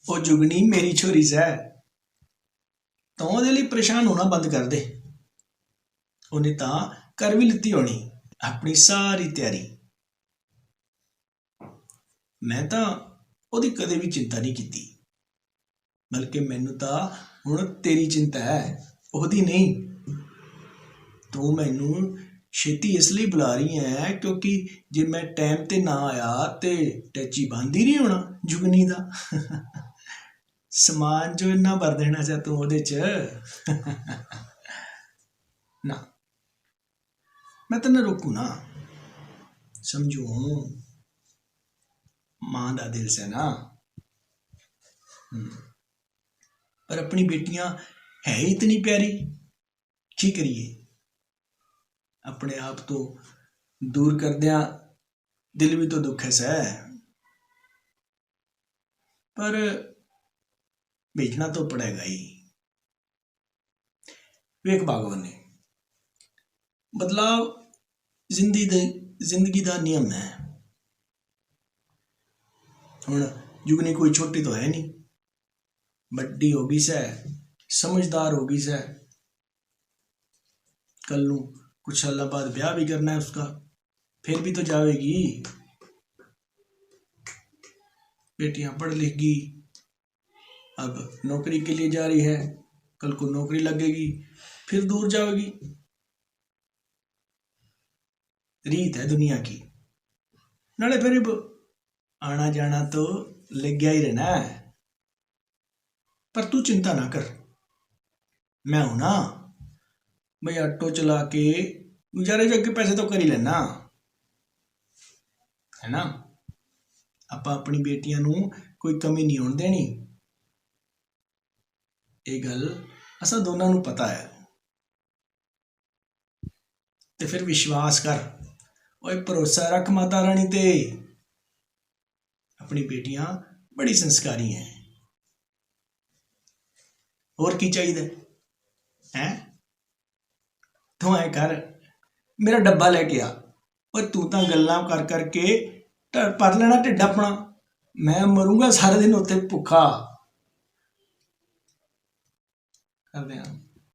ਉਹ ਜੁਗਨੀ ਮੇਰੀ ਛੋਰੀ ਸੈ, ਤਾਂ ਉਹਦੇ ਲਈ ਪਰੇਸ਼ਾਨ ਹੋਣਾ ਬੰਦ ਕਰ ਦੇ। ਉਹਨੇ ਤਾਂ ਕਰ ਵੀ ਲਿੱਤੀ ਹੋਣੀ ਆਪਣੀ ਸਾਰੀ ਤਿਆਰੀ। ਮੈਂ ਤਾਂ ਉਹਦੀ ਕਦੇ ਵੀ ਚਿੰਤਾ ਨਹੀਂ ਕੀਤੀ, ਬਲਕਿ ਮੈਨੂੰ ਤਾਂ ਹੁਣ ਤੇਰੀ ਚਿੰਤਾ ਹੈ, ਉਹਦੀ ਨਹੀਂ। ਤੂੰ ਮੈਨੂੰ ਛੇਤੀ ਇਸ ਲਈ ਬੁਲਾ ਰਹੀ ਹੈ ਕਿਉਂਕਿ ਜੇ ਮੈਂ ਟਾਈਮ ਤੇ ਨਾ ਆਇਆ ਤੇ ਟੈਚੀ ਬੰਦ ਹੀ ਨਹੀਂ ਹੋਣਾ ਜੁਗਨੀ ਦਾ। ਸਮਾਨ ਜੋ ਇੰਨਾ ਭਰ ਦੇਣਾ ਚਾਹ ਤੂੰ ਉਹਦੇ ਚ। ਨਾ, मैं तेने रोकू ना, समझू मां का दिल से ना। पर अपनी बेटियां है ही इतनी प्यारी, की करिए। अपने आप तो दूर कर दिया, दिल भी तो दुख है सै, पर बेचना तो पड़ेगा ही। वेख भागवान ने बदलाव जिंदगी का नियम है। हुण जुगनी कोई छोटी तो है नहीं, बड़ी हो गई सै, समझदार हो गई सै। कल नूं कुछ साल बाद ब्याह भी करना है उसका, फिर भी तो जाएगी। बेटियां पढ़ लिख गई, अब नौकरी के लिए जा रही है, कल को नौकरी लगेगी फिर दूर जाएगी। रीत है दुनिया की, नाले फिर आना जाना तो लग गया ही रहना है। पर तू चिंता ना कर, मैं हूं ना। भाई ऑटो चला के गुजारे जो के पैसे तो कर ही लेना है ना। आपां अपनी बेटियां नूं कोई कमी नहीं होण देनी, ये गल असां दोनां नूं पता है। ते फिर विश्वास कर, ओए भरोसा रख माता रानी ते। अपनी बेटियां बड़ी संस्कारी हैं, और की चाहिए है। तू ऐ कर, मेरा डब्बा लेके आ। और तू तो गल्लां कर करके भर लेना ढिड अपना, मैं मरूंगा सारे दिन उत्ते भुखा। कर दियां।